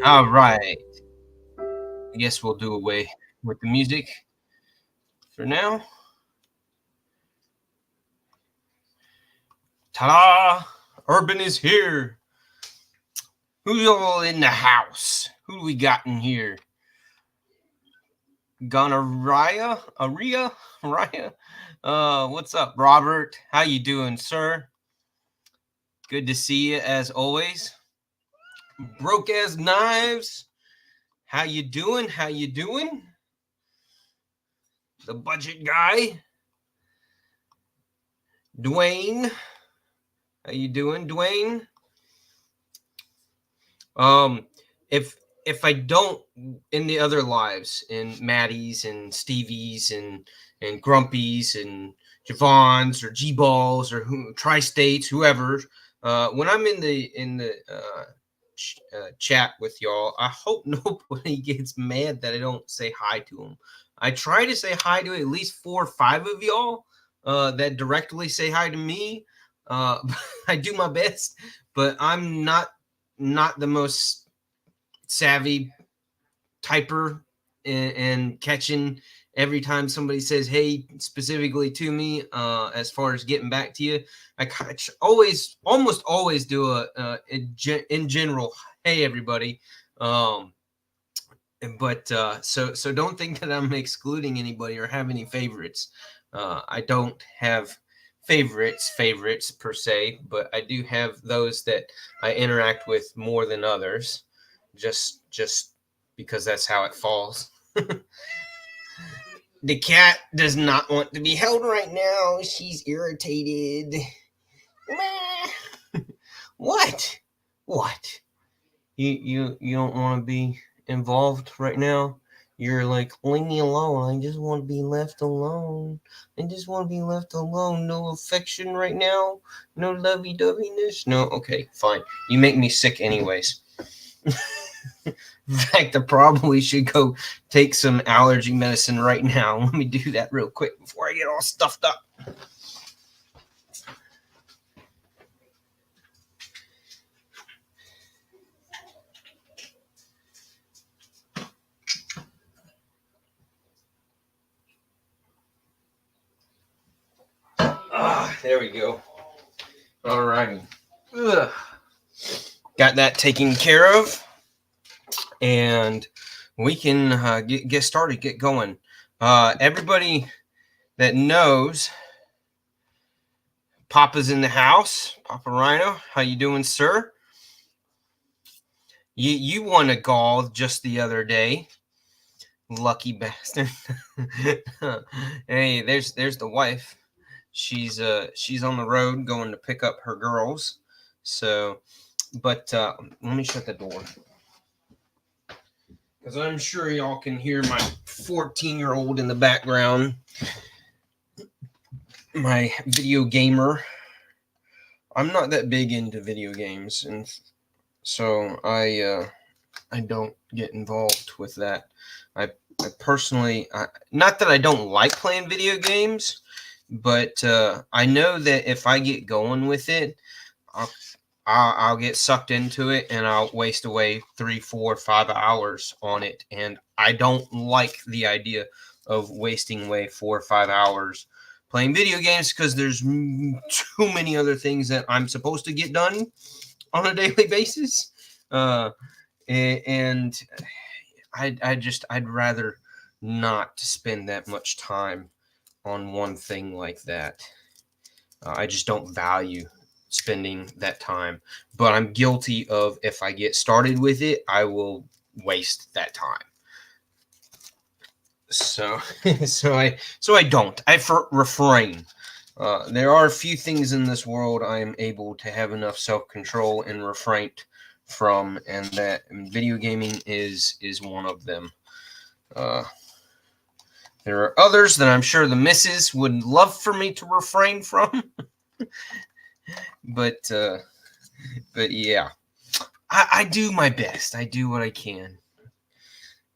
All right. I guess we'll do away with the music for now. Ta-da! Urban is here. Who's all in the house? Who do we got in here? Gonorrhea? Aria? Raya? What's up, Robert? How you doing, sir? Good to see you as always. Broke as knives. How you doing? How you doing? The budget guy. Dwayne. How you doing, Dwayne? If I don't in the other lives, in Maddie's and Stevie's and Grumpy's and Javon's or G Balls or Tri-States, whoever, when I'm in the chat with y'all, I hope nobody gets mad that I don't say hi to them. I try to say hi to at least 4 or 5 of y'all that directly say hi to me. I do my best, but I'm not the most savvy typer and catching every time somebody says hey specifically to me. As far as getting back to you, I almost always do a in general, hey everybody. But so don't think that I'm excluding anybody or have any favorites. I don't have favorites per se, but I do have those that I interact with more than others, just because that's how it falls. The cat does not want to be held right now. She's irritated. What? You don't want to be involved right now? You're like, leave me alone. I just want to be left alone. I just want to be left alone. No affection right now. No lovey-doveyness. No, okay, fine. You make me sick anyways. In fact, I probably should go take some allergy medicine right now. Let me do that real quick before I get all stuffed up. There we go. All righty. Got that taken care of. And we can get started, get going. Everybody that knows, Papa's in the house. Papa Rhino, how you doing, sir? You won a gall just the other day. Lucky bastard. Hey, there's the wife. She's on the road going to pick up her girls. So, but let me shut the door, because I'm sure y'all can hear my 14-year-old in the background. My video gamer. I'm not that big into video games, and so I don't get involved with that. I personally, not that I don't like playing video games, but I know that if I get going with it, I'll get sucked into it and I'll waste away 3, 4, 5 hours on it. And I don't like the idea of wasting away 4 or 5 hours playing video games, because there's too many other things that I'm supposed to get done on a daily basis. And I'd rather not spend that much time on one thing like that. I just don't value spending that time, but I'm guilty of, if I get started with it, I will waste that time. So I don't. I refrain. There are a few things in this world I am able to have enough self-control and refrain from, and that video gaming is one of them. There are others that I'm sure the missus would love for me to refrain from. But yeah, I do my best. I do what I can.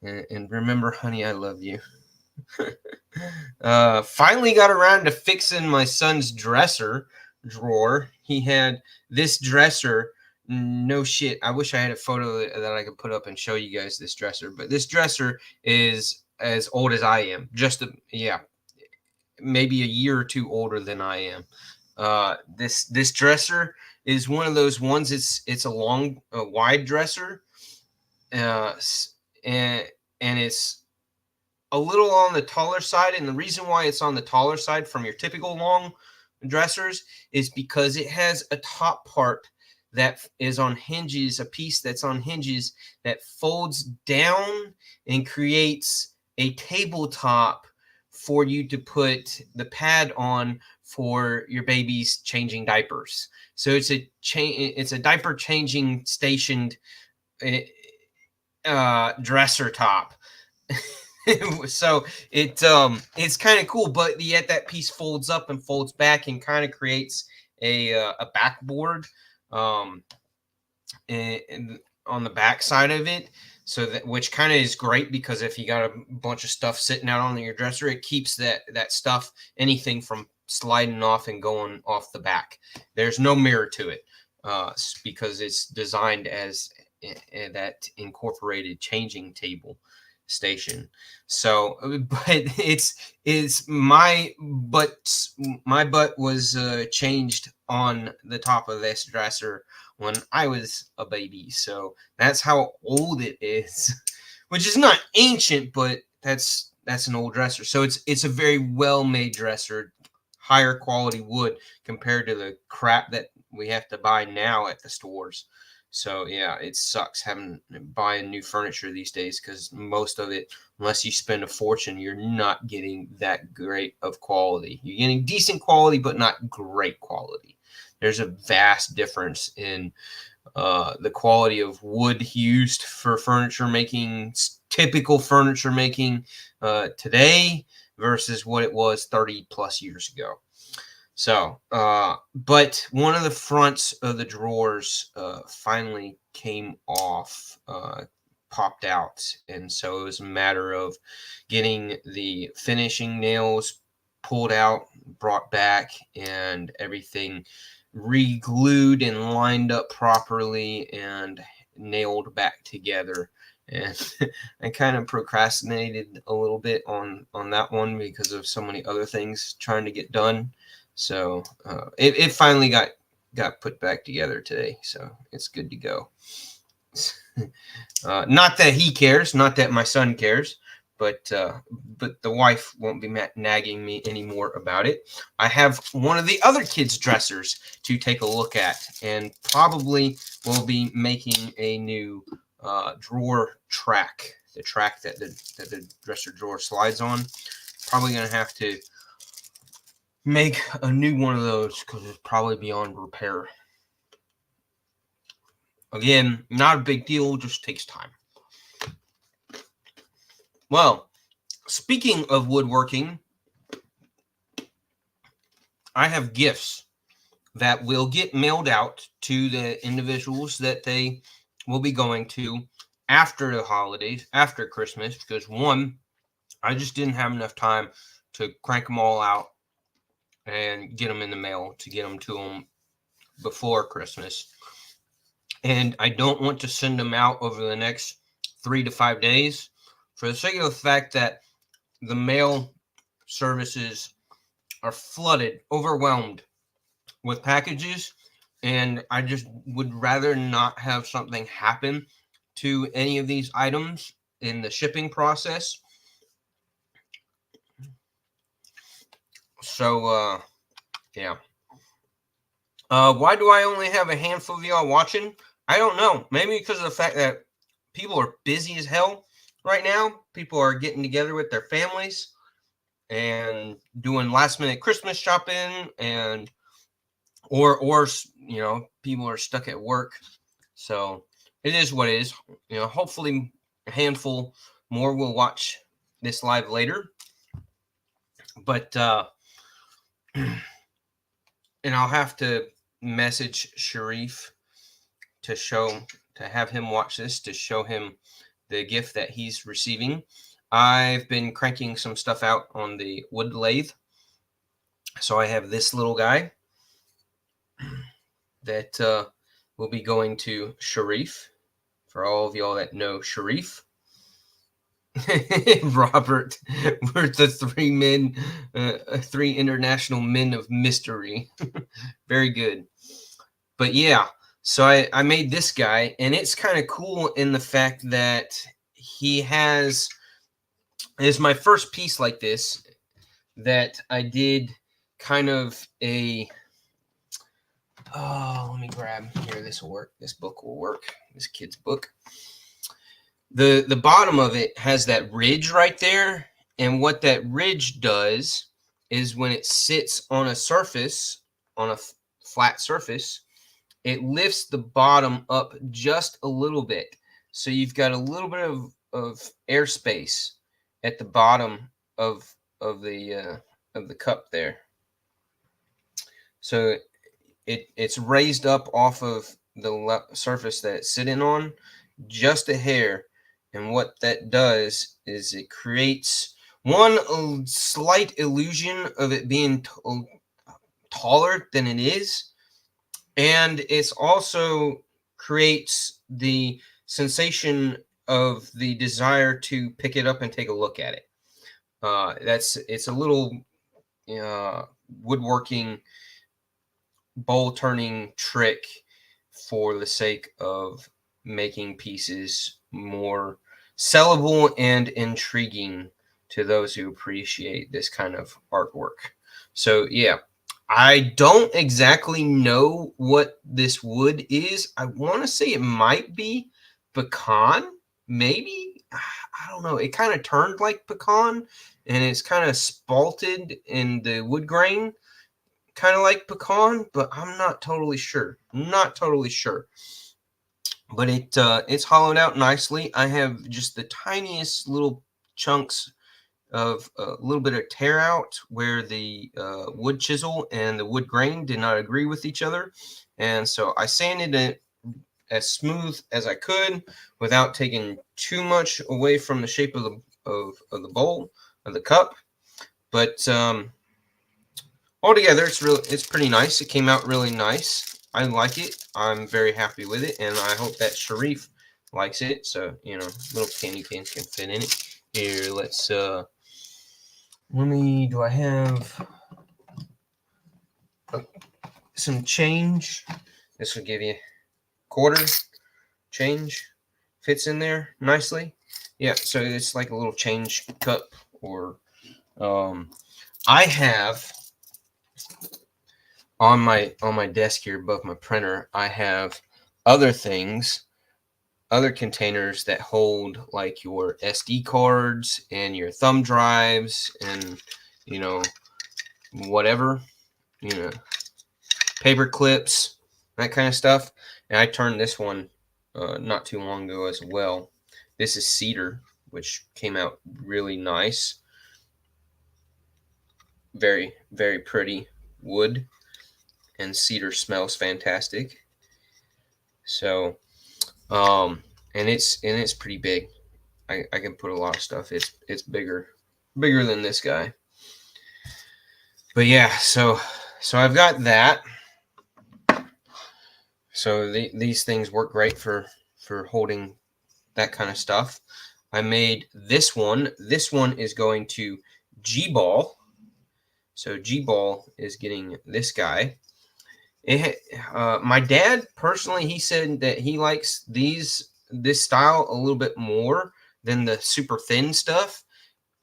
And remember, honey, I love you. Finally got around to fixing my son's dresser drawer. He had this dresser No shit. I wish I had a photo that I could put up and show you guys this dresser. But this dresser is as old as I am. Yeah, maybe a year or two older than I am. This dresser is one of those ones. It's a wide dresser, uh, and it's a little on the taller side. And the reason why it's on the taller side from your typical long dressers is because it has a top part that is on hinges, a piece that's on hinges that folds down and creates a tabletop for you to put the pad on for your baby's changing diapers. So it's a diaper changing stationed dresser top. So it's kind of cool, but yet that piece folds up and folds back and kind of creates a backboard and on the back side of it. So that, which kind of is great, because if you got a bunch of stuff sitting out on your dresser, it keeps that stuff, anything from sliding off and going off the back. There's no mirror to it because it's designed as that incorporated changing table station. So, but it's my butt was changed on the top of this dresser when I was a baby. So that's how old it is, which is not ancient, but that's an old dresser. So it's a very well made dresser, higher quality wood compared to the crap that we have to buy now at the stores. So yeah, it sucks buying new furniture these days, because most of it, unless you spend a fortune, you're not getting that great of quality. You're getting decent quality, but not great quality. There's a vast difference in the quality of wood used for furniture making, typical furniture making today versus what it was 30 plus years ago. So, but one of the fronts of the drawers finally came off, popped out. And so it was a matter of getting the finishing nails pulled out, brought back, and everything re-glued and lined up properly and nailed back together. And I kind of procrastinated a little bit on that one because of so many other things trying to get done. So it finally got put back together today. So it's good to go. Not that he cares, not that my son cares, but the wife won't be nagging me anymore about it. I have one of the other kids' dressers to take a look at, and probably will be making a new drawer track, the track that the dresser drawer slides on. Probably gonna have to make a new one of those because it's probably beyond repair. Again, not a big deal, just takes time. Well, speaking of woodworking, I have gifts that will get mailed out to the individuals that they will be going to after the holidays, after Christmas, because one, I just didn't have enough time to crank them all out and get them in the mail to get them to them before Christmas. And I don't want to send them out over the next 3 to 5 days, for the sake of the fact that the mail services are flooded, overwhelmed with packages. And I just would rather not have something happen to any of these items in the shipping process. So, yeah. Why do I only have a handful of y'all watching? I don't know. Maybe because of the fact that people are busy as hell right now. People are getting together with their families and doing last minute Christmas shopping, and or you know, people are stuck at work. So it is what it is. You know, hopefully a handful more will watch this live later. But and I'll have to message Sharif to have him watch this, to show him the gift that he's receiving. I've been cranking some stuff out on the wood lathe. So I have this little guy that will be going to Sharif, for all of y'all that know Sharif. Robert, we're the three international men of mystery. Very good. But yeah, so I made this guy, and it's kind of cool in the fact that he has, is my first piece like this that I did kind of a, oh, let me grab here. This will work. This book will work. This kid's book. The bottom of it has that ridge right there, and what that ridge does is when it sits on a surface, on a flat surface, it lifts the bottom up just a little bit. So you've got a little bit of airspace at the bottom of the cup there. So it's raised up off of the surface that it's sitting on just a hair. And what that does is it creates a slight illusion of it being taller than it is. And it's also creates the sensation of the desire to pick it up and take a look at it. It's a little woodworking bowl turning trick for the sake of making pieces more sellable and intriguing to those who appreciate this kind of artwork. So yeah, I don't exactly know what this wood is. I want to say it might be pecan, maybe. I don't know. It kind of turned like pecan, and it's kind of spalted in the wood grain, kind of like pecan, but I'm not totally sure. Not totally sure. But it's hollowed out nicely. I have just the tiniest little chunks of a little bit of tear out where the wood chisel and the wood grain did not agree with each other. And so I sanded it as smooth as I could without taking too much away from the shape of the bowl, of the cup. But altogether, it's pretty nice. It came out really nice. I like it. I'm very happy with it, and I hope that Sharif likes it. So, little candy canes can fit in it. Here, let's do I have some change? This will give you quarter change. Fits in there nicely. Yeah, so it's like a little change cup, or I have on my desk here above my printer, I have other things, other containers that hold like your SD cards and your thumb drives and whatever, paper clips, that kind of stuff. And I turned this one not too long ago as well. This is cedar, which came out really nice. Very, very pretty wood, and cedar smells fantastic. So, and it's pretty big. I can put a lot of stuff. It's bigger than this guy. But yeah, so I've got that. So these things work great for holding that kind of stuff. I made this one. This one is going to G-Ball. So G-Ball is getting this guy. My dad personally, he said that he likes this style a little bit more than the super thin stuff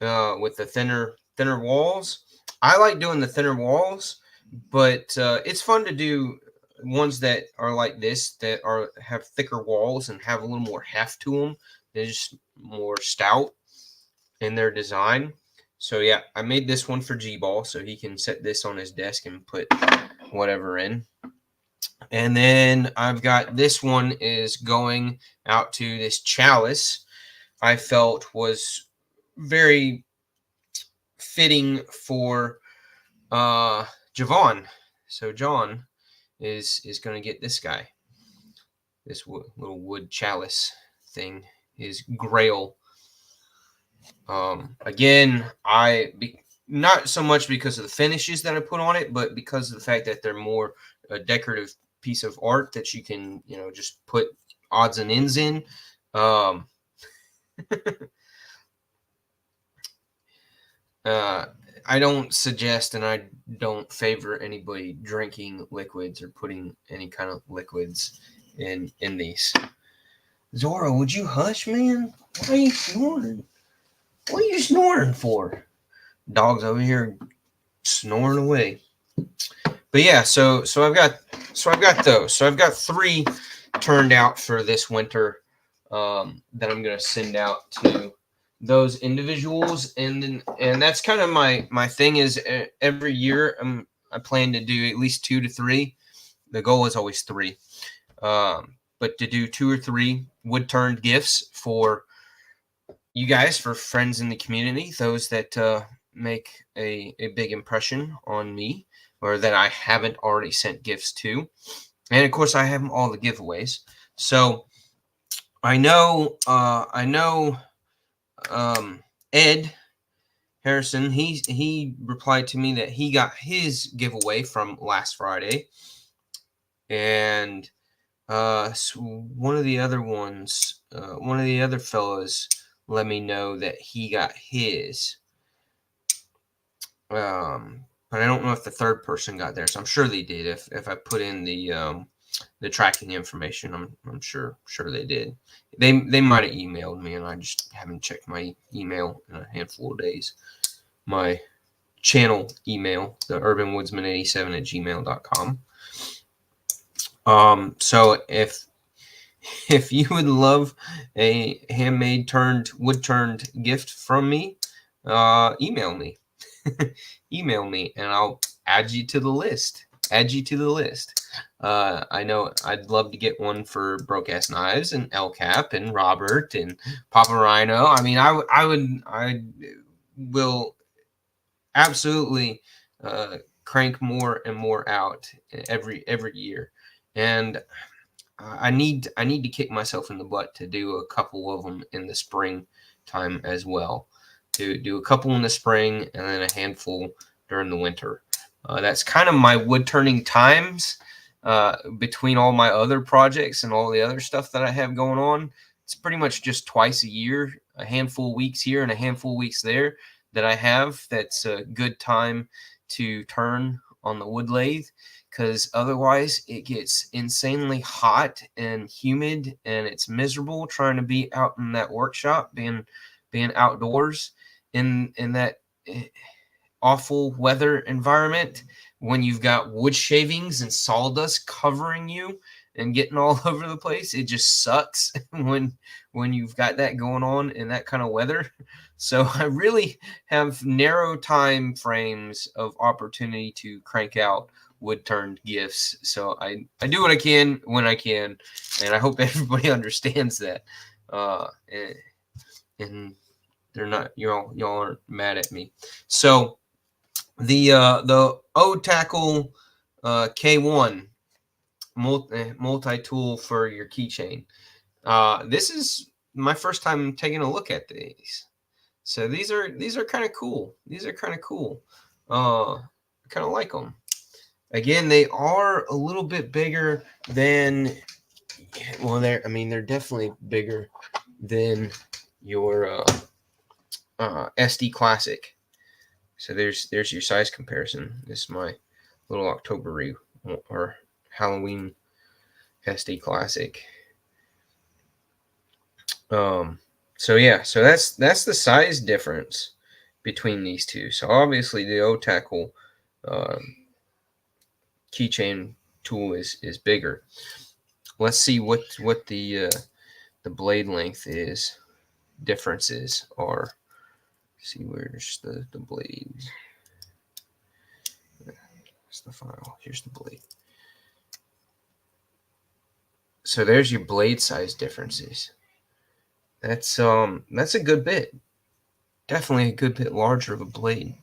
with the thinner walls. I like doing the thinner walls, but it's fun to do ones that are like this, that have thicker walls and have a little more heft to them. They're just more stout in their design. So yeah, I made this one for G-Ball so he can set this on his desk and put whatever in. And then I've got this one is going out to this chalice I felt was very fitting for Javon. So John is going to get this guy, this little wood chalice thing, his grail. Again, not so much because of the finishes that I put on it, but because of the fact that they're more decorative piece of art that you can, just put odds and ends in. I don't suggest and I don't favor anybody drinking liquids or putting any kind of liquids in these. Zora, would you hush, man? Why are you snoring? What are you snoring for? Dog's over here snoring away. But yeah, so I've got those. So I've got 3 turned out for this winter that I'm gonna send out to those individuals, and that's kind of my thing is every year I plan to do at least 2 to 3. The goal is always 3, but to do 2 or 3 wood turned gifts for you guys, for friends in the community, those that make a big impression on me, or that I haven't already sent gifts to. And of course I have all the giveaways. So I know Ed Harrison, he replied to me that he got his giveaway from last Friday. And so one of the other fellows let me know that he got his. But I don't know if the third person got theirs. I'm sure they did. If I put in the tracking information, I'm sure they did. They might have emailed me, and I just haven't checked my email in a handful of days. My channel email, the urbanwoodsman87@gmail.com. So if you would love a handmade wood turned gift from me, email me. Email me and I'll add you to the list. I know I'd love to get one for Broke Ass Knives and El Cap and Robert and Papa Rhino. I mean, I will absolutely crank more and more out every year, and I need to kick myself in the butt to do a couple of them in the spring time as well. To do a couple in the spring and then a handful during the winter. That's kind of my wood turning times between all my other projects and all the other stuff that I have going on. It's pretty much just twice a year, a handful of weeks here and a handful of weeks there that I have. That's a good time to turn on the wood lathe, because otherwise it gets insanely hot and humid and it's miserable trying to be out in that workshop, being outdoors in that awful weather environment when you've got wood shavings and sawdust covering you and getting all over the place. It just sucks when you've got that going on in that kind of weather. So I really have narrow time frames of opportunity to crank out wood turned gifts. So I do what I can when I can, and I hope everybody understands that. And they're not, y'all aren't mad at me. So the O-Tackle K1 multi-tool for your keychain. This is my first time taking a look at these. So these are kind of cool. I kind of like them. Again, they are a little bit bigger than, well, they're definitely bigger than your SD Classic. So there's your size comparison. This is my little October or Halloween SD Classic. So yeah, so that's the size difference between these two. So obviously the O-Tackle keychain tool is bigger. Let's see what the blade length differences are. See, where's the blade? Here's the file. Here's the blade. So there's your blade size differences. That's a good bit. Definitely a good bit larger of a blade.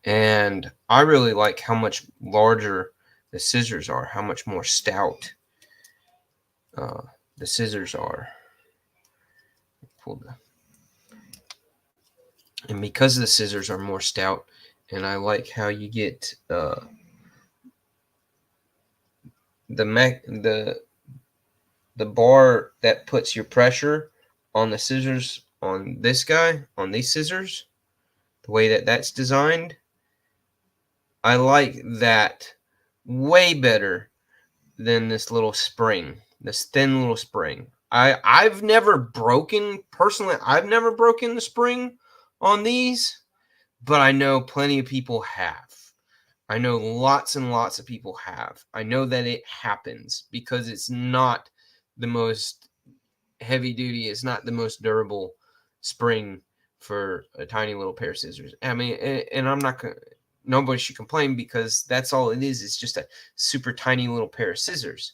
And I really like how much larger the scissors are, how much more stout the scissors are. And because the scissors are more stout, and I like how you get the bar that puts your pressure on the scissors on this guy, on these scissors, the way that that's designed, I like that way better than this little spring, this thin little spring. I've never broken the spring on these, but I know plenty of people have. I know lots and lots of people have. I know that it happens because it's not the most heavy duty, it's not the most durable spring for a tiny little pair of scissors. I mean, and I'm not gonna, nobody should complain because that's all it is. It's just a super tiny little pair of scissors.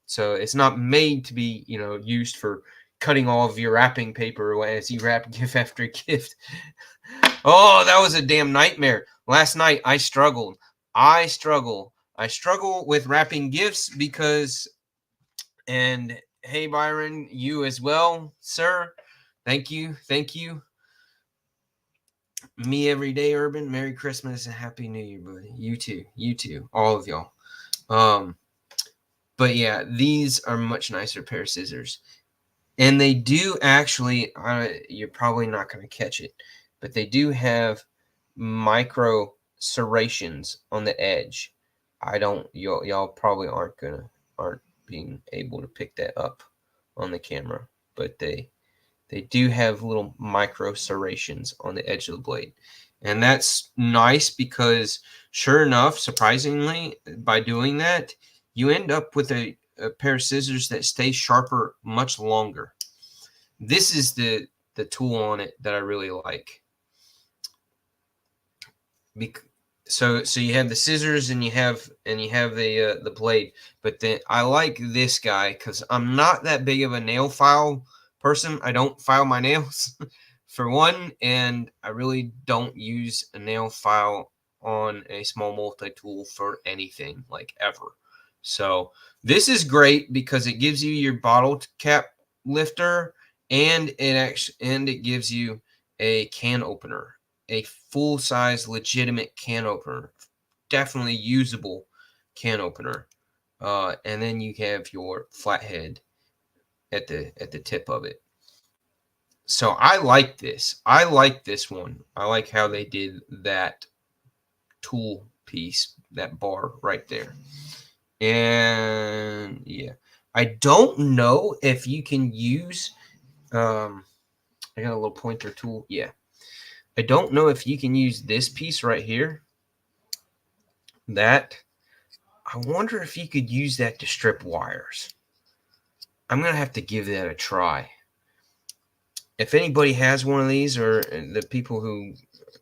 So it's not made to be, used for cutting all of your wrapping paper as you wrap gift after gift. Oh, that was a damn nightmare. Last night I struggled. I struggle with wrapping gifts because, and hey, Byron, you as well, sir. Thank you. Me every day, Urban. Merry Christmas and Happy New Year, buddy. You too. All of y'all. But yeah, these are much nicer pair of scissors. And they do actually, you're probably not going to catch it, but they do have micro serrations on the edge. Y'all probably aren't being able to pick that up on the camera, but they do have little micro serrations on the edge of the blade. And that's nice because, sure enough, surprisingly, by doing that, you end up with a pair of scissors that stay sharper much longer. This is the tool on it that I really like. So you have the scissors and you have the blade, but then I like this guy because I'm not that big of a nail file person. I don't file my nails for one, and I really don't use a nail file on a small multi-tool for anything, like ever. So this is great because it gives you your bottle cap lifter, and it gives you a can opener, a full-size legitimate can opener, definitely usable can opener. And then you have your flathead at the tip of it. So I like this. I like this one. I like how they did that tool piece, that bar right there. And yeah, I don't know if you can use, I got a little pointer tool. Yeah. I don't know if you can use this piece right here. I wonder if you could use that to strip wires. I'm going to have to give that a try. If anybody has one of these, or the people who,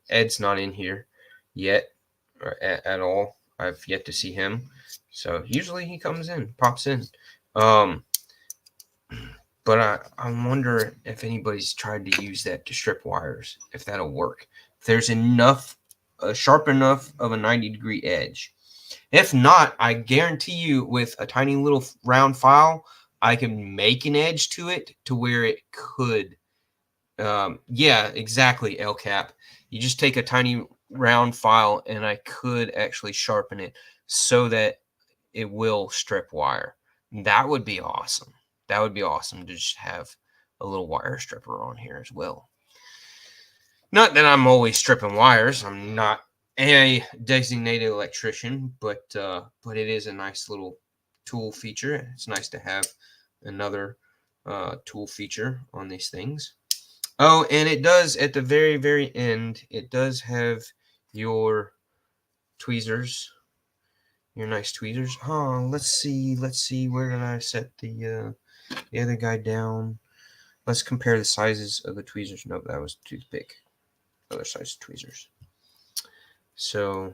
Ed's not in here yet, or at all. I've yet to see him. So usually he pops in. But I wonder if anybody's tried to use that to strip wires, if that'll work. If there's sharp enough of a 90-degree edge. If not, I guarantee you with a tiny little round file, I can make an edge to it to where it could. Yeah, exactly, LCAP. You just take a tiny round file and I could actually sharpen it so that it will strip wire. That would be awesome. That would be awesome to just have a little wire stripper on here as well. Not that I'm always stripping wires. I'm not a designated electrician, but it is a nice little tool feature. It's nice to have another tool feature on these things. Oh, and it does, at the very, very end, it does have your tweezers, your nice tweezers. Oh, let's see, where did I set the other guy down? Let's compare the sizes of the tweezers. Nope, that was toothpick. Other size tweezers. So,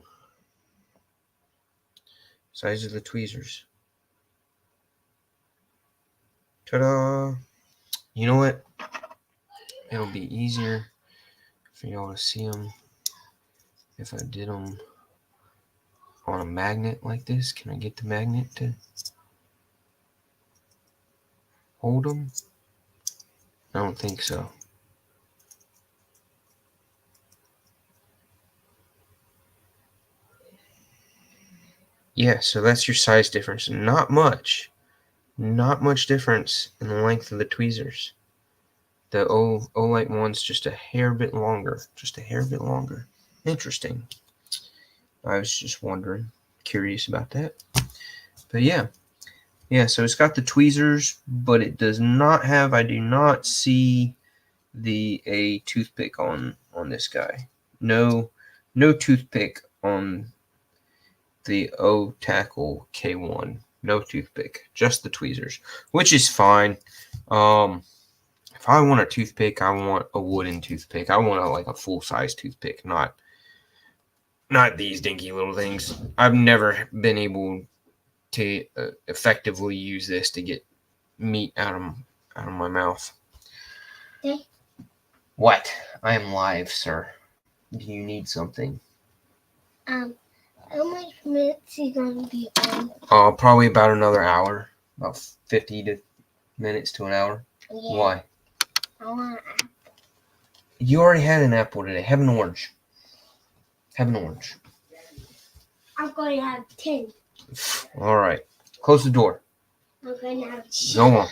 size of the tweezers. Ta-da! You know what? It'll be easier for y'all to see them if I did them on a magnet like this. Can I get the magnet to hold them? I don't think so. Yeah, so that's your size difference. Not much difference in the length of the tweezers. The Olight one's just a hair bit longer. Interesting. I was just wondering, curious about that. But yeah, so it's got the tweezers, but it does not have, I do not see a toothpick on this guy. No toothpick on the O-Tackle K1. No toothpick, just the tweezers, which is fine. If I want a toothpick, I want a wooden toothpick. I want a full-size toothpick, not these dinky little things. I've never been able to effectively use this to get meat out of my mouth. Okay. What? I am live, sir. Do you need something? How much minutes are you going to be on? Probably about another hour. About 50 minutes to an hour. Yeah. Why? I want an apple. You already had an apple today. Have an orange. I'm going to have 10. All right. Close the door. I'm going to have 10. Go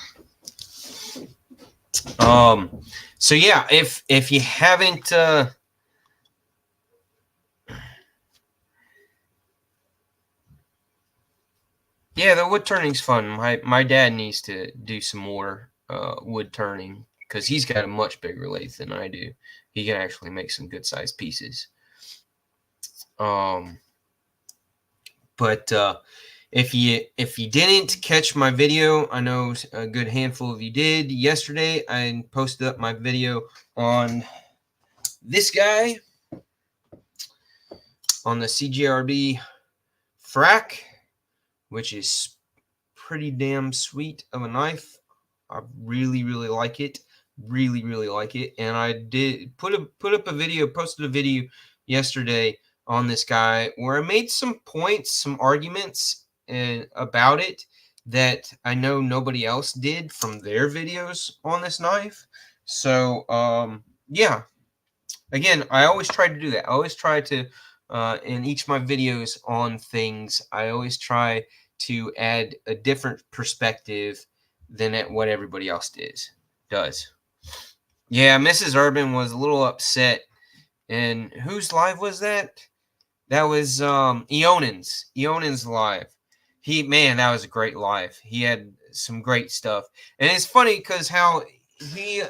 on. So yeah, if you haven't yeah, the wood turning's fun. My dad needs to do some more wood turning because he's got a much bigger lathe than I do. He can actually make some good sized pieces. But if you didn't catch my video, I know a good handful of you did. Yesterday, I posted up my video on this guy, on the CGRB Frac, which is pretty damn sweet of a knife. I really like it. Really like it. And I did posted a video yesterday on this guy where I made some points, some arguments about it that I know nobody else did from their videos on this knife. So yeah, again, I always try to do that. I always try to in each of my videos on things, I always try to add a different perspective than at what everybody else does. Yeah, Mrs. Urban was a little upset. And whose live was that? That was Eonan's live. That was a great live. He had some great stuff. And it's funny because how he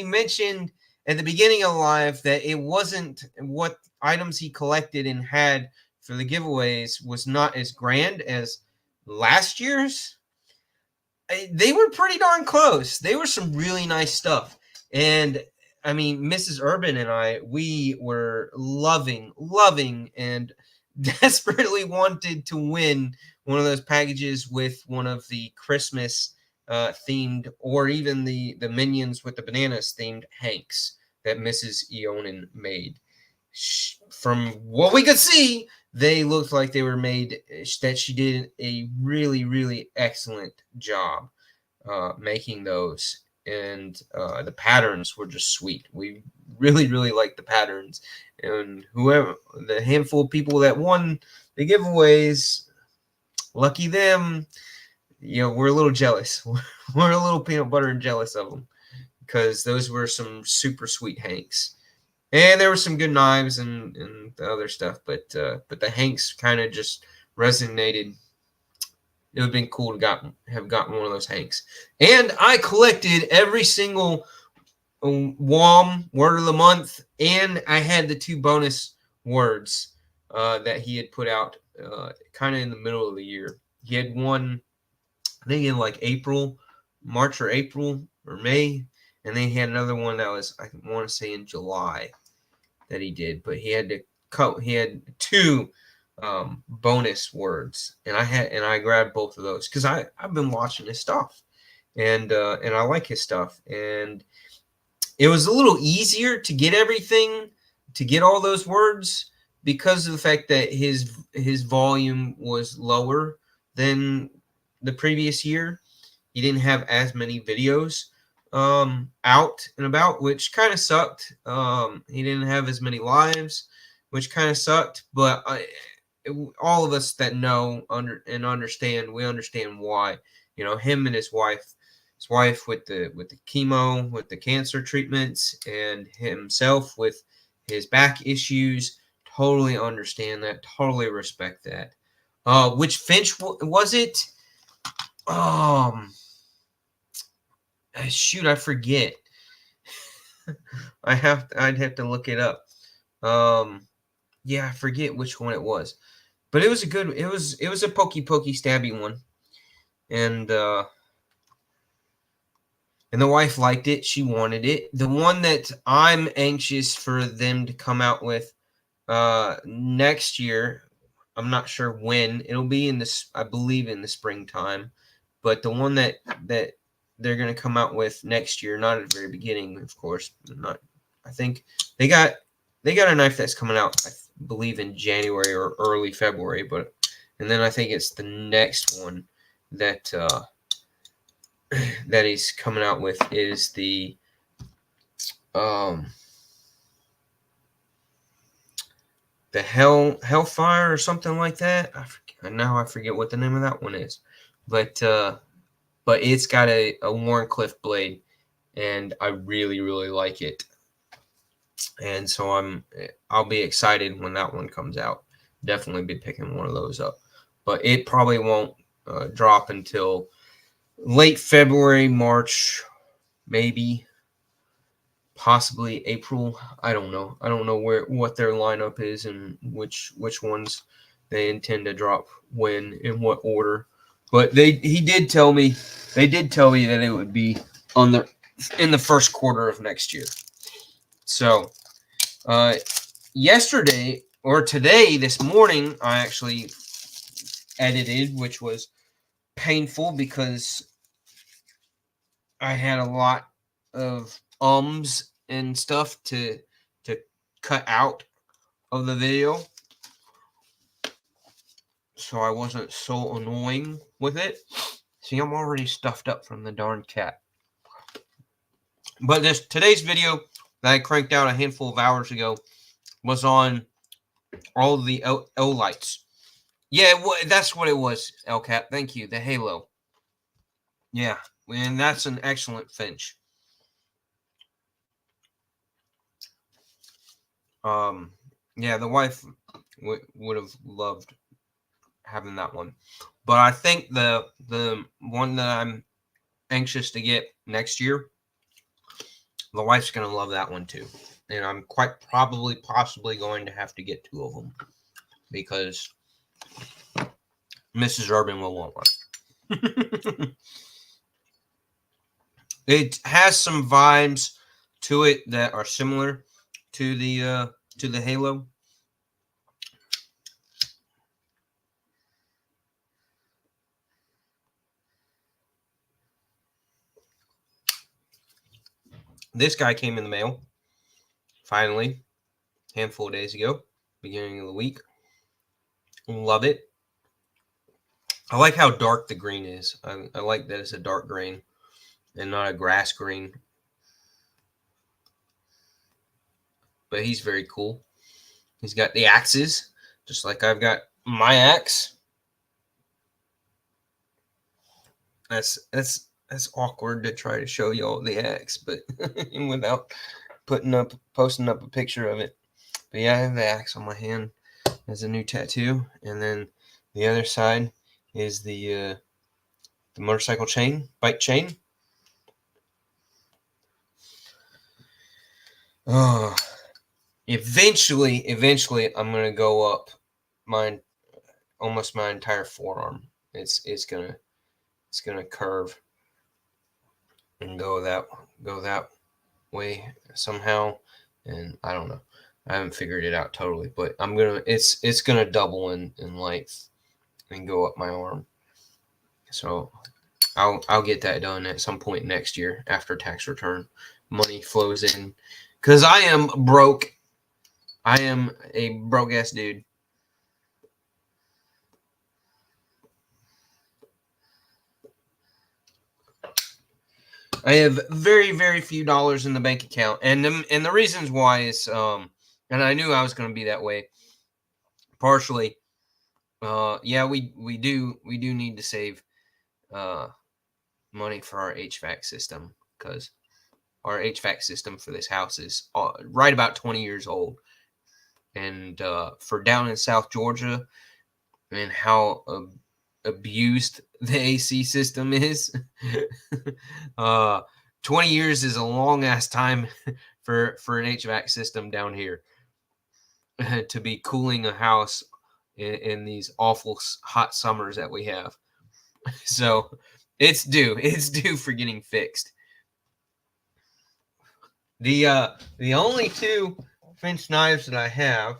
mentioned at the beginning of the live that it wasn't what items he collected and had for the giveaways was not as grand as last year's. They were pretty darn close. They were some really nice stuff. And I mean, Mrs. Urban and I, we were loving and desperately wanted to win one of those packages with one of the Christmas themed, or even the Minions with the bananas themed Hanks that Mrs. Eonan made. From what we could see, they looked like they were made, that she did a really excellent job making those. And the patterns were just sweet. We really liked the patterns. And the handful of people that won the giveaways, lucky them, we're a little jealous. We're a little peanut butter and jealous of them because those were some super sweet Hanks. And there were some good knives and the other stuff, but the Hanks kind of just resonated. It would have been cool to have gotten one of those Hanks. And I collected every single WOM word of the month, and I had the 2 bonus words that he had put out kind of in the middle of the year. He had one, I think in like March or April or May, and then he had another one that was, I want to say, in July that he did, but he had 2 bonus words, and I grabbed both of those because I've been watching his stuff, and I like his stuff, and it was a little easier to get all those words because of the fact that his volume was lower than the previous year. He didn't have as many videos out and about, which kind of sucked. He didn't have as many lives, which kind of sucked, but all of us that know understand, we understand why. Him and his wife with the chemo, with the cancer treatments, and himself with his back issues. Totally understand that. Totally respect that. Which Finch was it? Shoot, I forget. I'd have to look it up. Yeah, I forget which one it was, but it was a good. It was a pokey stabby one, and the wife liked it. She wanted it. The one that I'm anxious for them to come out with next year. I'm not sure when it'll be in this. I believe in the springtime, but the one that they're going to come out with next year, not at the very beginning, of course. Not. I think they got a knife that's coming out, I believe, in January or early February, and then I think it's the next one that that he's coming out with is the Hellfire or something like that. I forget what the name of that one is, but it's got a Wharncliffe blade, and I really like it. And so I'll be excited when that one comes out. Definitely be picking one of those up, but it probably won't drop until late February, March, maybe, possibly April. I don't know. I don't know what their lineup is and which ones they intend to drop when, in what order. But they did tell me that it would be in the first quarter of next year. So, yesterday or today, this morning, I actually edited, which was painful because I had a lot of ums and stuff to cut out of the video, so I wasn't so annoying with it. See, I'm already stuffed up from the darn cat. But today's video that I cranked out a handful of hours ago was on all the L lights. Yeah, that's what it was, LCAP. Thank you. The Halo. Yeah, and that's an excellent Finch. Yeah, the wife would have loved having that one, but I think the one that I'm anxious to get next year, the wife's gonna love that one too, and I'm quite possibly going to have to get two of them because Mrs. Urban will want one. It has some vibes to it that are similar to the Halo. This guy came in the mail finally, a handful of days ago, beginning of the week. Love it. I like how dark the green is. I like that it's a dark green and not a grass green. But he's very cool. He's got the axes, just like I've got my axe. That's awkward to try to show y'all the axe, but without posting up a picture of it. But yeah, I have the axe on my hand as a new tattoo, and then the other side is the motorcycle chain, bike chain. Oh, eventually, I'm gonna go up almost my entire forearm. It's gonna curve and go that way somehow, and I don't know. I haven't figured it out totally, but it's gonna double in length and go up my arm. So I'll get that done at some point next year after tax return money flows in, because I am broke. I am a broke ass dude. I have very, very few dollars in the bank account, and the reasons why is and I knew I was going to be that way. Partially, Yeah, we do need to save money for our HVAC system, because our HVAC system for this house is right about 20 years old, and for down in South Georgia and how abused the AC system is, uh, 20 years is a long ass time for an HVAC system down here to be cooling a house in these awful hot summers that we have. So it's due for getting fixed. The only two Finch knives that I have,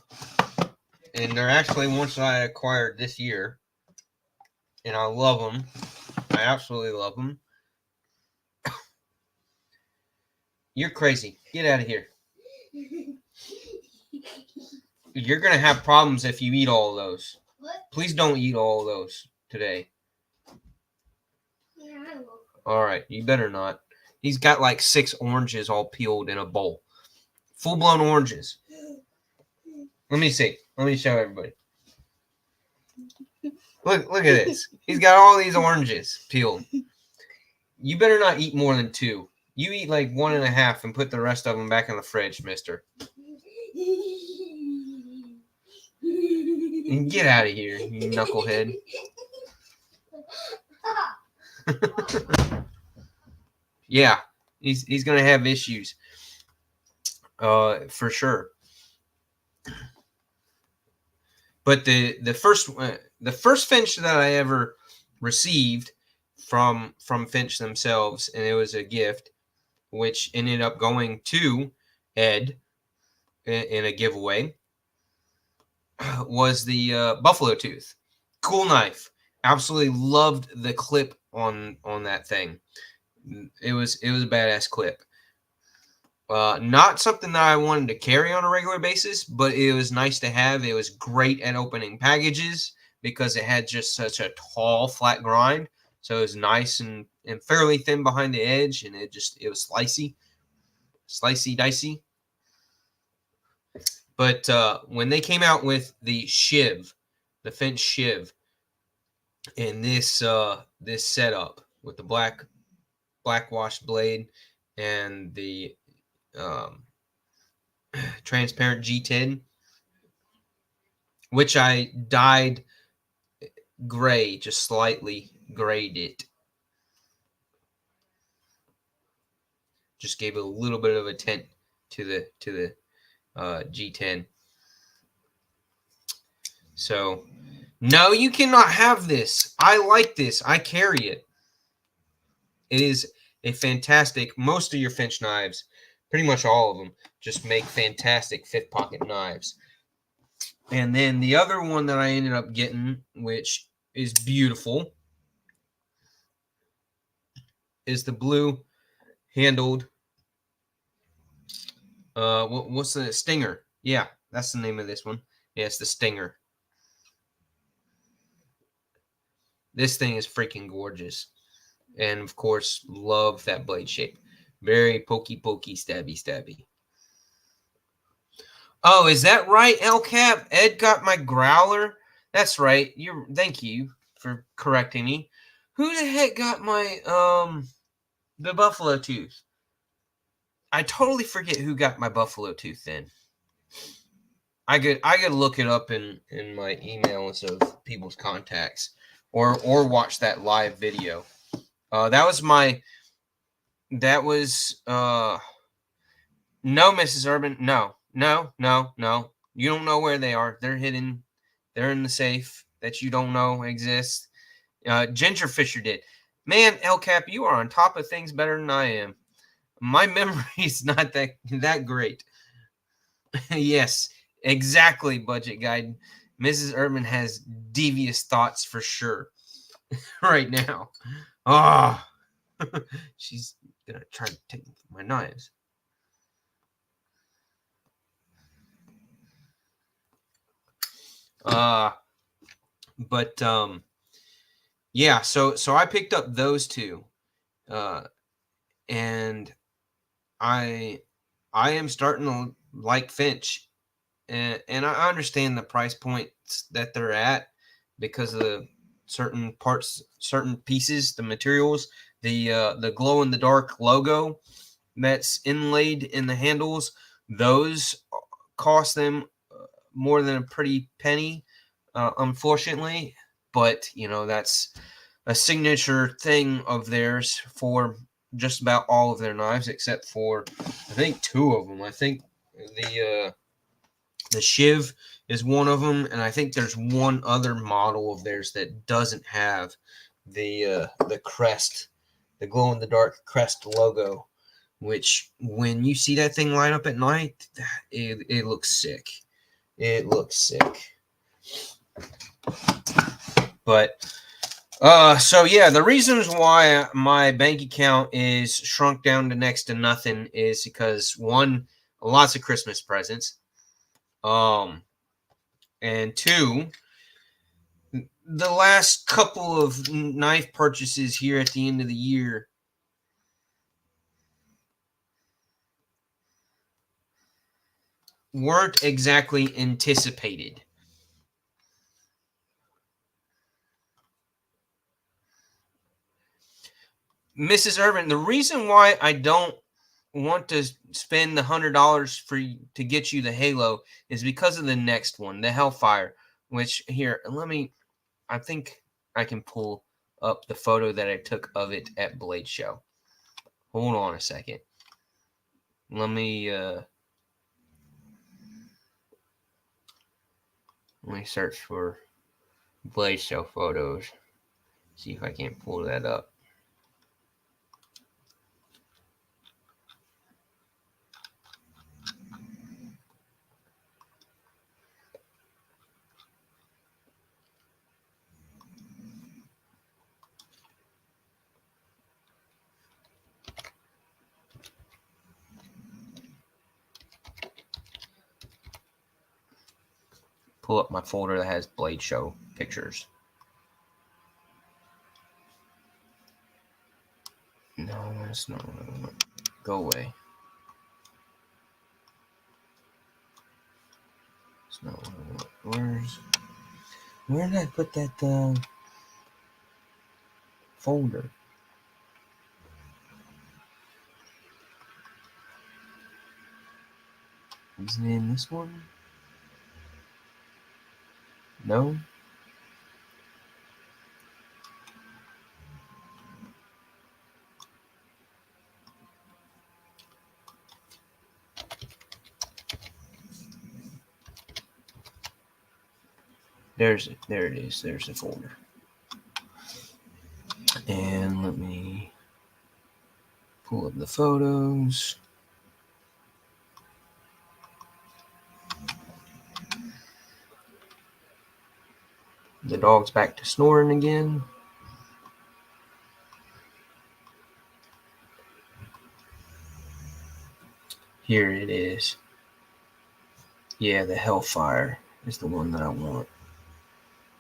and they're actually ones that I acquired this year, and I love them. I absolutely love them. You're crazy. Get out of here. You're gonna have problems if you eat all of those. What? Please don't eat all of those today. Yeah, I will. All right, you better not. He's got like 6 oranges all peeled in a bowl. Full-blown oranges. Let me see. Let me show everybody. Look at this. He's got all these oranges peeled. You better not eat more than 2. You eat like 1.5 and put the rest of them back in the fridge, mister. And get out of here, you knucklehead. Yeah, he's gonna have issues. For sure. But the first Finch that I ever received from Finch themselves, and it was a gift, which ended up going to Ed in a giveaway, was the Buffalo Tooth. Cool knife. Absolutely loved the clip on that thing. It was a badass clip. Not something that I wanted to carry on a regular basis, but it was nice to have. It was great at opening packages because it had just such a tall, flat grind. So it was nice and fairly thin behind the edge, and it was slicey dicey. But when they came out with the Shiv, the Finch Shiv, in this setup with the black wash blade and the transparent G10, which I dyed gray, just slightly grayed it. Just gave it a little bit of a tint to the G10. So, no, you cannot have this. I like this. I carry it. It is a fantastic. Most of your Finch knives, pretty much all of them, just make fantastic 5th pocket knives. And then the other one that I ended up getting, which is beautiful, is the blue handled. What's the Stinger? Yeah, that's the name of this one. Yeah, it's the Stinger. This thing is freaking gorgeous. And of course, love that blade shape. Very pokey, stabby. Oh, is that right, El Cap? Ed got my growler. That's right. Thank you for correcting me. Who the heck got my the Buffalo Tooth? I totally forget who got my Buffalo Tooth then. I could look it up in my emails of people's contacts, or watch that live video. That was no, Mrs. Urban, no. You don't know where they are. They're hidden. They're in the safe that you don't know exists. Ginger Fisher did. Man, El Cap, you are on top of things better than I am. My memory is not that great. Yes, exactly, Budget Guide. Mrs. Urban has devious thoughts for sure right now. Ah, she's gonna try to take my knives. But yeah, so I picked up those two, and I am starting to like Finch, and I understand the price points that they're at, because of the certain parts, certain pieces, the materials, the glow in the dark logo that's inlaid in the handles. Those cost them more than a pretty penny, unfortunately. But that's a signature thing of theirs for just about all of their knives, except for I think two of them. I think the Shiv is one of them, and I think there's one other model of theirs that doesn't have the crest, the glow in the dark crest logo. Which, when you see that thing light up at night, it looks sick. It looks sick. But so yeah, the reasons why my bank account is shrunk down to next to nothing is because, one, lots of Christmas presents. And two, the last couple of knife purchases here at the end of the year weren't exactly anticipated. Mrs. Irvin, the reason why I don't want to spend the $100 to get you the Halo is because of the next one, the Hellfire. Which, here, I think I can pull up the photo that I took of it at Blade Show. Hold on a second. Let me search for Blade Show photos. See if I can't pull that up. Pull up my folder that has Blade Show pictures. No, that's not what I want. Go away. That's not what I want. Where did I put that folder? Is it in this one? No? There it is. There's the folder. And let me pull up the photos. The dog's back to snoring again. Here it is. Yeah, the Hellfire is the one that I want.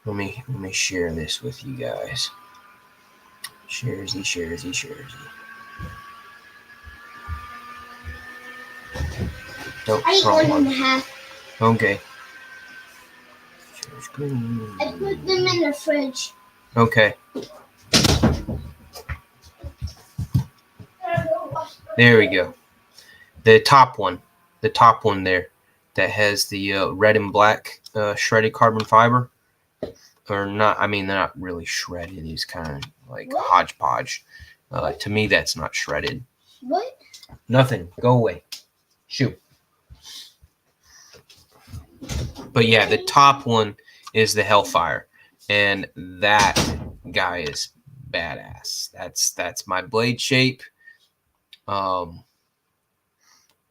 Let me share this with you guys. Sharesy. Nope, I eat wrong one and one. a half. Okay. Share screen. I put them in the fridge. Okay. There we go. The top one there that has the red and black shredded carbon fiber. Or not, I mean, they're not really shredded. It's kind of like What? hodgepodge. To me, that's not shredded. What? Nothing. Go away. Shoot. But yeah, the top one is the Hellfire. And that guy is badass. That's my blade shape. And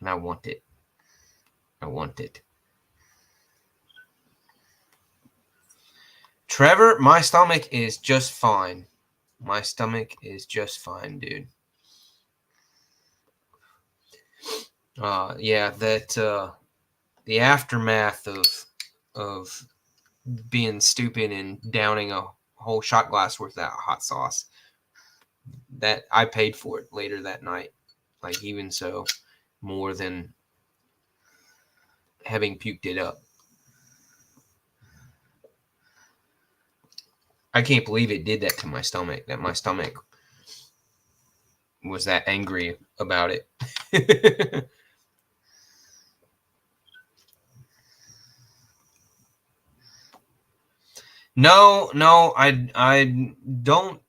I want it. Trevor, my stomach is just fine. Dude. Yeah, that the aftermath of being stupid and downing a whole shot glass worth of that hot sauce, that I paid for it later that night. Like, even so, more than having puked it up. I can't believe it did that to my stomach, that my stomach was that angry about it. No, I don't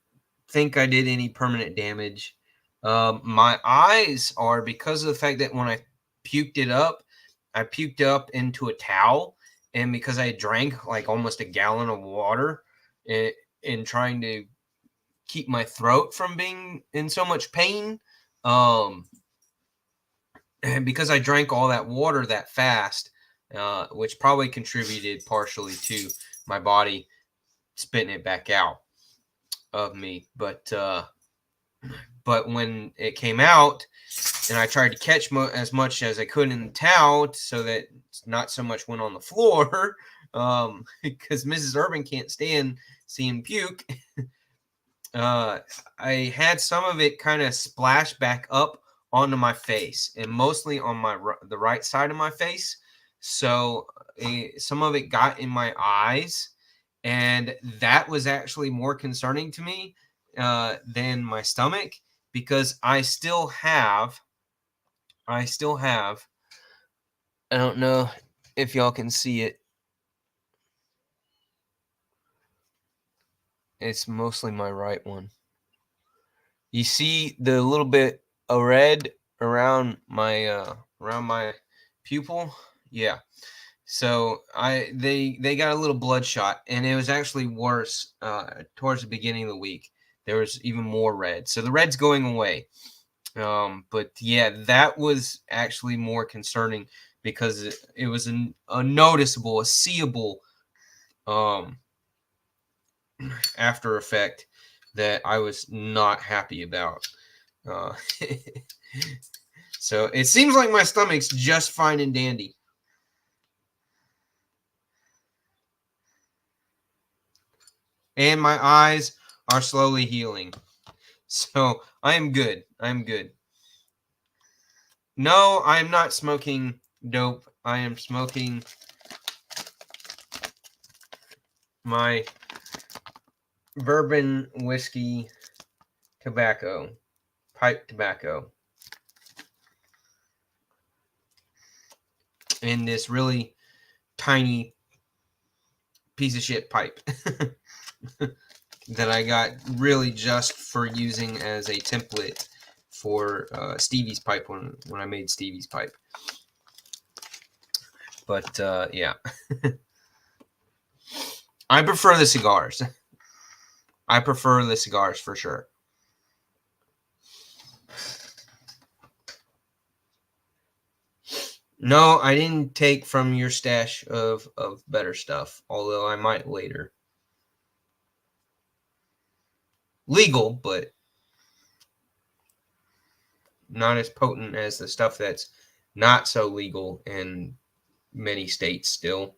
think I did any permanent damage. My eyes are, because of the fact that when I puked it up into a towel, and because I drank like almost a gallon of water in trying to keep my throat from being in so much pain. And because I drank all that water that fast, which probably contributed partially to my body spitting it back out of me. But when it came out, and I tried to catch as much as I could in the towel so that not so much went on the floor, because Mrs. Urban can't stand seeing puke. I had some of it kind of splash back up onto my face, and mostly on the right side of my face. So some of it got in my eyes, and that was actually more concerning to me than my stomach, because I still have. I don't know if y'all can see it. It's mostly my right one. You see the little bit of red around my pupil? Yeah. So they got a little bloodshot, and it was actually worse towards the beginning of the week. There was even more red. So the red's going away. But yeah, that was actually more concerning because it was a noticeable, a seeable after effect that I was not happy about. So it seems like my stomach's just fine and dandy. And my eyes are slowly healing. So I am good. I'm good. No, I am not smoking dope. I am smoking my bourbon whiskey tobacco, pipe tobacco, in this really tiny piece of shit pipe that I got really just for using as a template for Stevie's pipe when I made Stevie's pipe. But yeah, I prefer the cigars. I prefer the cigars for sure. No, I didn't take from your stash of better stuff, although I might later. Legal, but not as potent as the stuff that's not so legal in many states still.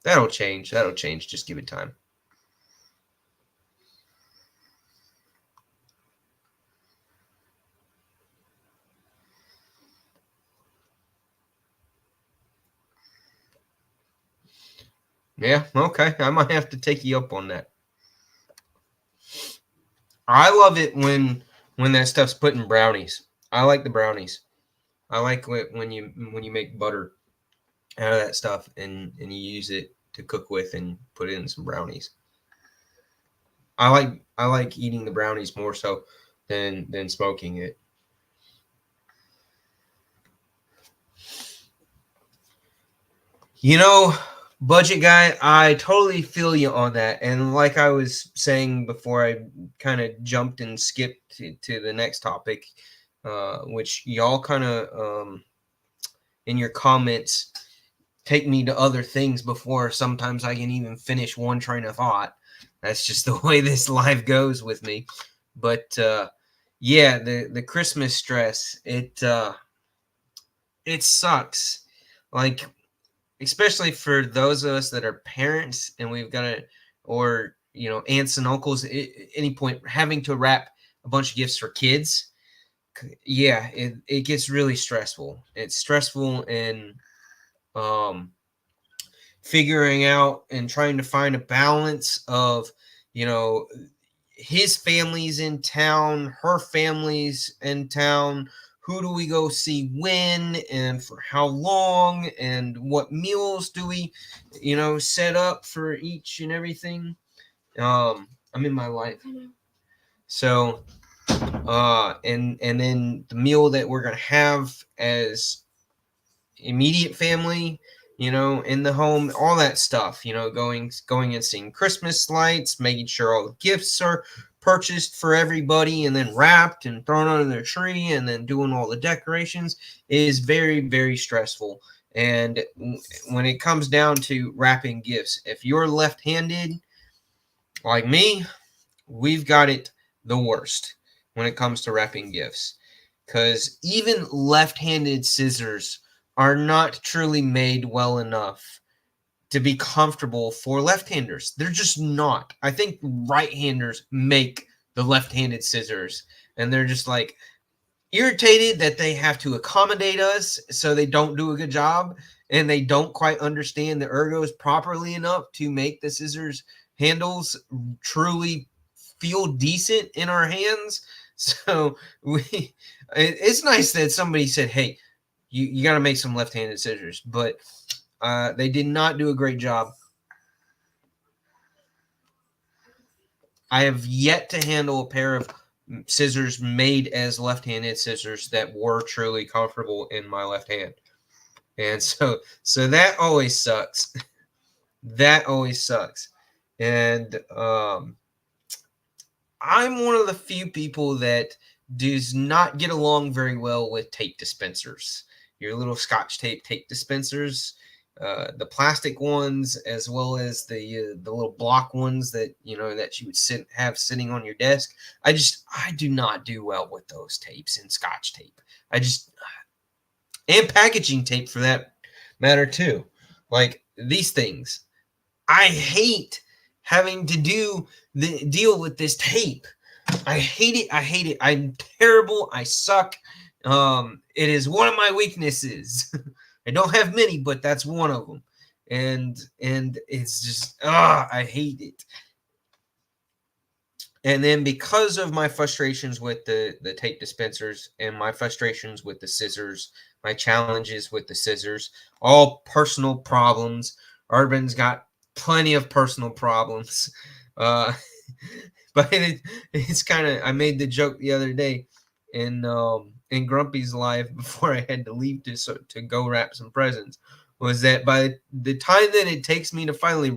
That'll change. That'll change. Just give it time. Yeah, okay. I might have to take you up on that. I love it when that stuff's put in brownies. I like the brownies. I like it when you make butter out of that stuff and you use it to cook with and put it in some brownies. I like eating the brownies more so than smoking it. You know, budget guy, I totally feel you on that. And like I was saying before, I kind of jumped and skipped to the next topic, which y'all kind of in your comments take me to other things before sometimes I can even finish one train of thought. That's just the way this life goes with me. But yeah, the Christmas stress, it sucks. Like, especially for those of us that are parents and we've got to, or aunts and uncles, at any point having to wrap a bunch of gifts for kids. Yeah, it gets really stressful. It's stressful, and figuring out and trying to find a balance of, you know, his family's in town, her family's in town. Who do we go see when and for how long? And what meals do we, set up for each and everything? I'm in my life. So, and then the meal that we're going to have as immediate family, in the home, all that stuff, going and seeing Christmas lights, making sure all the gifts are purchased for everybody and then wrapped and thrown under their tree, and then doing all the decorations is very, very stressful. And when it comes down to wrapping gifts, if you're left-handed like me, we've got it the worst when it comes to wrapping gifts, because even left-handed scissors are not truly made well enough to be comfortable for left-handers. They're just not. I think right-handers make the left-handed scissors, and they're just like irritated that they have to accommodate us so they don't do a good job, and they don't quite understand the ergos properly enough to make the scissors handles truly feel decent in our hands. So it's nice that somebody said, hey, you got to make some left-handed scissors, but they did not do a great job. I have yet to handle a pair of scissors made as left-handed scissors that were truly comfortable in my left hand. And so that always sucks. That always sucks. And I'm one of the few people that does not get along very well with tape dispensers. Your little Scotch tape dispensers, the plastic ones, as well as the little block ones that that you would have sitting on your desk. I do not do well with those tapes and Scotch tape. And packaging tape for that matter too. Like these things, I hate having to deal with this tape. I hate it. I hate it. I'm terrible. I suck. It is one of my weaknesses. I don't have many, but that's one of them. And it's just, I hate it. And then because of my frustrations with the tape dispensers and my frustrations with the scissors, my challenges with the scissors, all personal problems. Urban's got plenty of personal problems. But it's kind of, I made the joke the other day in Grumpy's live before I had to leave to go wrap some presents, was that by the time that it takes me to finally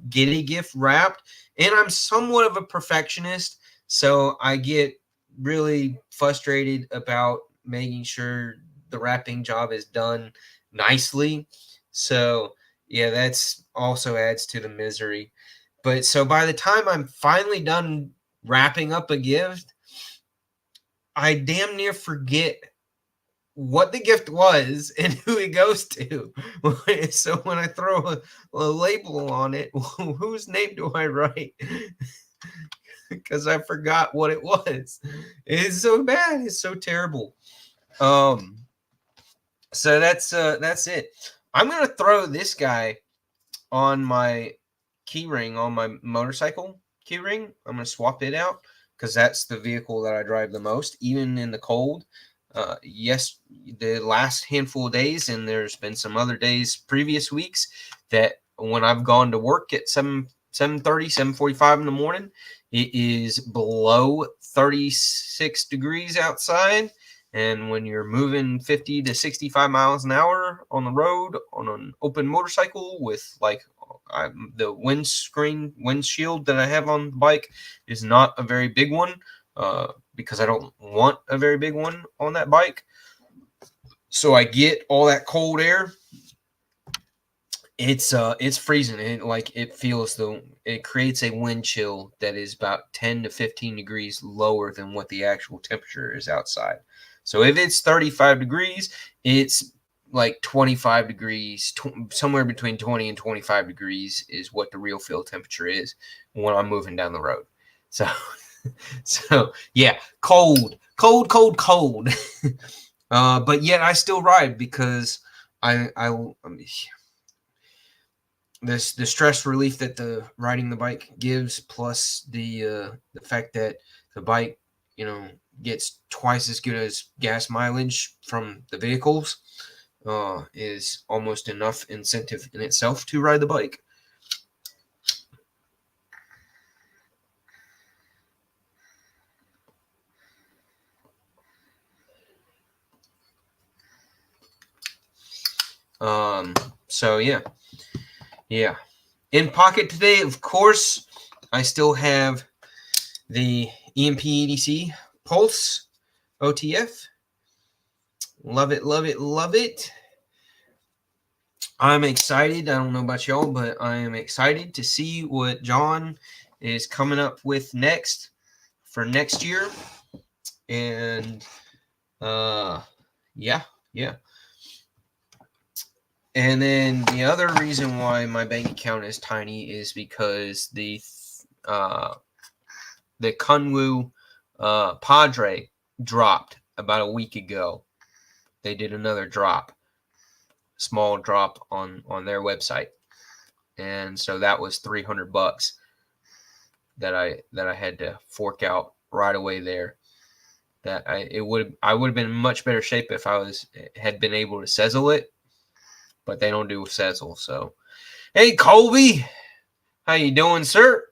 get a gift wrapped, and I'm somewhat of a perfectionist, so I get really frustrated about making sure the wrapping job is done nicely. So yeah, that's also adds to the misery. But so by the time I'm finally done wrapping up a gift, I damn near forget what the gift was and who it goes to. So when I throw a label on it, whose name do I write? Because I forgot what it was. It's so bad. It's so terrible. So that's it. I'm gonna throw this guy on my key ring on my motorcycle key ring. I'm going to swap it out because that's the vehicle that I drive the most, even in the cold. Yes, the last handful of days, and there's been some other days previous weeks that when I've gone to work at 7:45 in the morning, it is below 36 degrees outside. And when you're moving 50 to 65 miles an hour on the road on an open motorcycle with the windshield that I have on the bike is not a very big one, because I don't want a very big one on that bike. So I get all that cold air. It's freezing. It creates a wind chill that is about 10 to 15 degrees lower than what the actual temperature is outside. So if it's 35 degrees, it's like 25 degrees, somewhere between 20 and 25 degrees is what the real field temperature is when I'm moving down the road. So yeah, cold. But yet I still ride because this the stress relief that the riding the bike gives, plus the fact that the bike, gets twice as good as gas mileage from the vehicles, is almost enough incentive in itself to ride the bike. So yeah. In pocket today, of course, I still have the EMP EDC Pulse OTF. Love it, love it, love it. I'm excited. I don't know about y'all, but I am excited to see what John is coming up with next for next year. And yeah. And then the other reason why my bank account is tiny is because the Kunwu Padre dropped about a week ago. They did another drop, small drop on their website, and so that was $300 that I had to fork out right away there. That I would have been in much better shape if I had been able to Sezzle it, but they don't do Sezzle. So, hey Colby, how you doing, sir?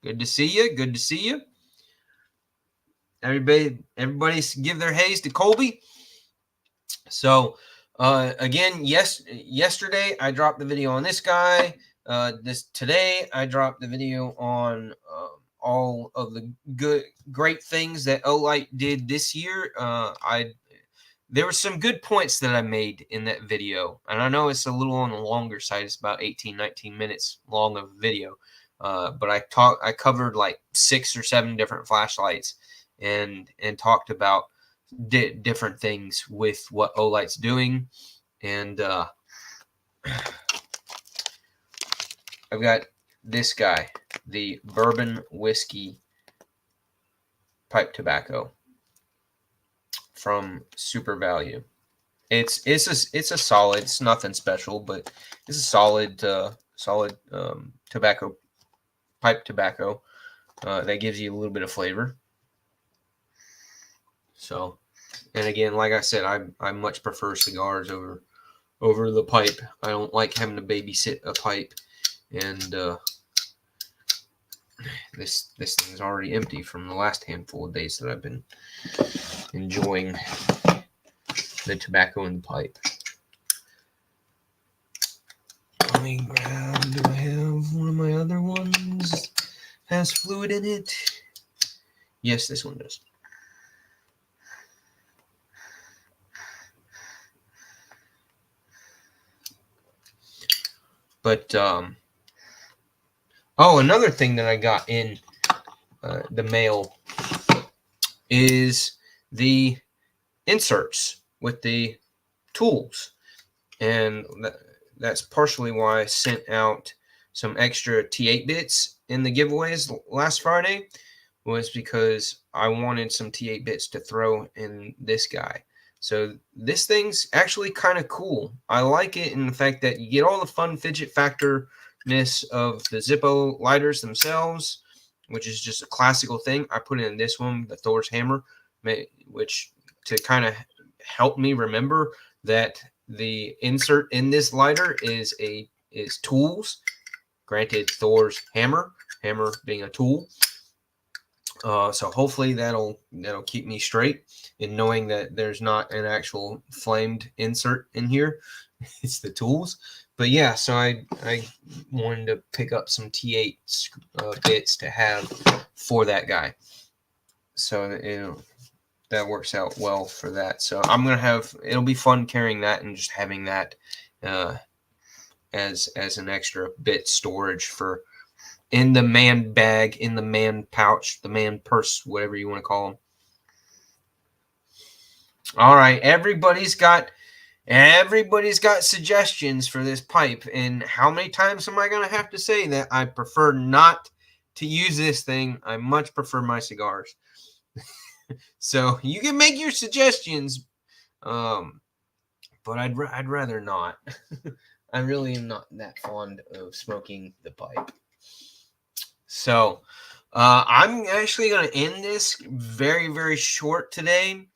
Good to see you. Good to see you. Everybody give their haze to Colby. So, again, yesterday I dropped the video on this guy. Today I dropped the video on all of the great things that Olight did this year. There were some good points that I made in that video, and I know it's a little on the longer side. It's about 18-19 minutes long of video. But I covered like 6 or 7 different flashlights and talked about different things with what Olight's doing. And I've got this guy, the Bourbon Whiskey Pipe Tobacco from Super Value. It's a solid. It's nothing special, but it's a solid tobacco. Pipe tobacco that gives you a little bit of flavor. So, and again, like I said, I much prefer cigars over the pipe. I don't like having to babysit a pipe, and this thing's already empty from the last handful of days that I've been enjoying the tobacco in the pipe. Let me grab. Do I have one of my other ones has fluid in it? Yes, this one does. But another thing that I got in the mail is the inserts with the tools, and that's partially why I sent out some extra T8 bits in the giveaways last Friday, was because I wanted some T8 bits to throw in this guy. So this thing's actually kind of cool. I like it in the fact that you get all the fun fidget factor-ness of the Zippo lighters themselves, which is just a classical thing. I put in this one, the Thor's hammer, which to kind of help me remember that the insert in this lighter is tools. Granted, Thor's hammer being a tool. So hopefully that'll keep me straight in knowing that there's not an actual flamed insert in here. It's the tools. But yeah, so I wanted to pick up some T8 bits to have for that guy. So that works out well for that. So it'll be fun carrying that and just having that as an extra bit storage for in the man bag, in the man pouch, the man purse, whatever you want to call them. All right, everybody's got suggestions for this pipe, and how many times am I going to have to say that I prefer not to use this thing? I much prefer my cigars. So you can make your suggestions, but I'd rather not. I really am not that fond of smoking the pipe. So, I'm actually going to end this very, very short today.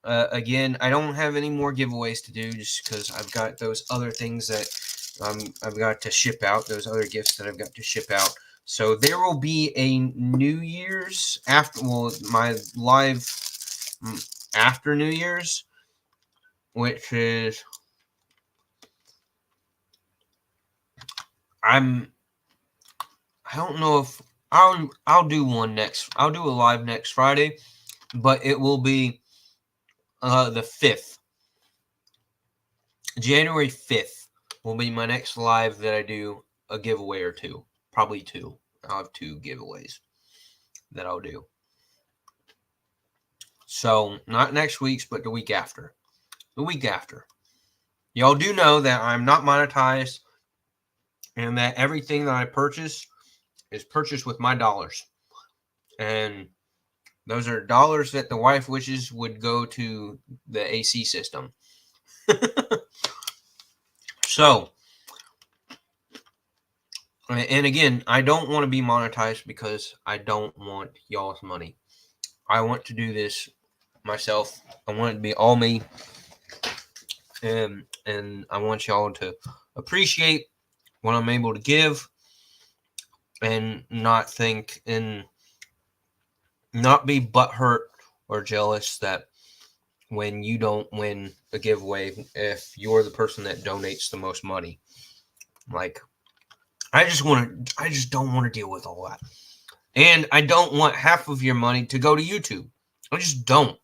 Again, I don't have any more giveaways to do just because I've got those other things that I've got to ship out, those other gifts that I've got to ship out. So there will be a New Year's after, well, my live after New Year's, which is I don't know if I'll do one next. I'll do a live next Friday, but it will be the 5th. January 5th will be my next live that I do a giveaway or two. Probably two. I'll have 2 giveaways that I'll do. So, not next week's, but the week after. The week after. Y'all do know that I'm not monetized and that everything that I purchase is purchased with my dollars. And those are dollars that the wife wishes would go to the AC system. So, and again, I don't want to be monetized because I don't want y'all's money. I want to do this myself. I want it to be all me. And I want y'all to appreciate what I'm able to give and not think and not be butthurt or jealous that when you don't win a giveaway, if you're the person that donates the most money. Like, I just don't want to deal with all that. And I don't want half of your money to go to YouTube. I just don't.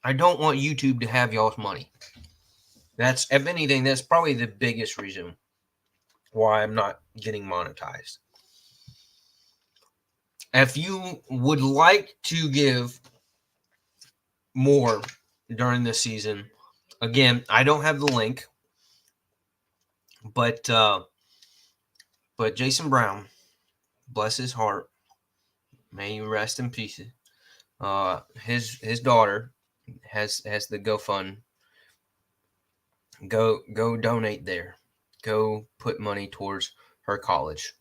I don't want YouTube to have y'all's money. That's, if anything, that's probably the biggest reason why I'm not getting monetized. If you would like to give more during this season, again, I don't have the link, but Jason Brown, bless his heart, may you rest in peace. His daughter has the GoFund. Go donate there. Go put money towards her college.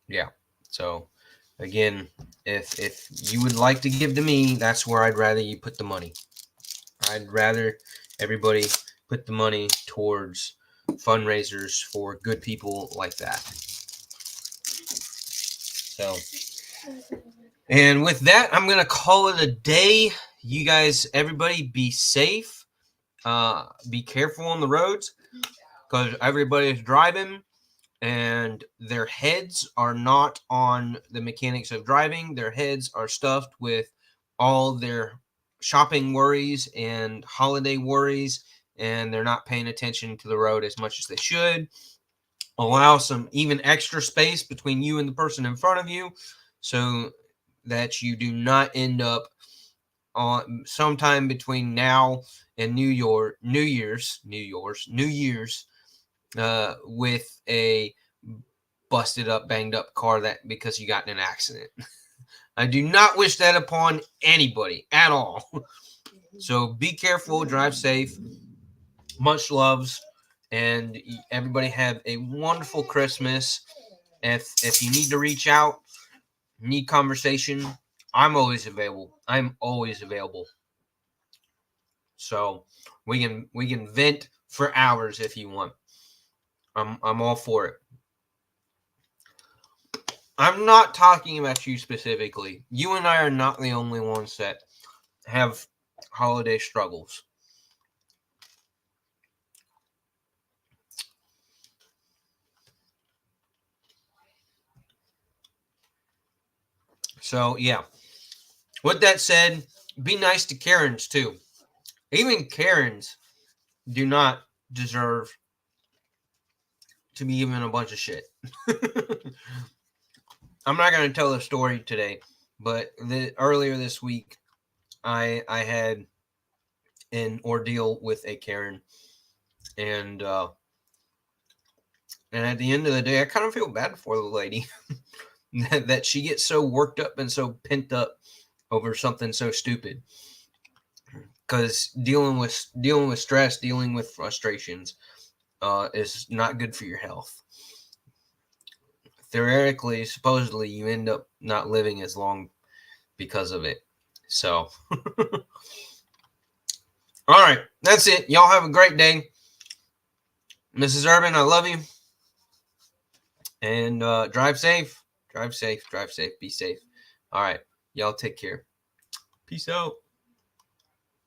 Yeah. So again, if you would like to give to me, that's where I'd rather you put the money. I'd rather everybody put the money towards fundraisers for good people like that. So, and with that, I'm going to call it a day. You guys, everybody be safe. Be careful on the roads because everybody's driving and their heads are not on the mechanics of driving. Their heads are stuffed with all their shopping worries and holiday worries, and they're not paying attention to the road as much as they should. Allow some even extra space between you and the person in front of you so that you do not end up on sometime between now and New Year's with a busted up, banged up car that because you got in an accident. I do not wish that upon anybody at all. So be careful, drive safe. Much loves, and everybody have a wonderful Christmas. If you need to reach out, need conversation, I'm always available. I'm always available. So we can vent for hours if you want. I'm all for it. I'm not talking about you specifically. You and I are not the only ones that have holiday struggles. So, yeah. With that said, be nice to Karens, too. Even Karens do not deserve to be given a bunch of shit. I'm not going to tell the story today, but earlier this week, I had an ordeal with a Karen, and at the end of the day, I kind of feel bad for the lady that she gets so worked up and so pent up over something so stupid. because dealing with stress, dealing with frustrations, is not good for your health. Theoretically, supposedly, you end up not living as long because of it. So, all right, that's it. Y'all have a great day. Mrs. Urban, I love you. And drive safe. Drive safe. Drive safe. Be safe. All right. Y'all take care. Peace out.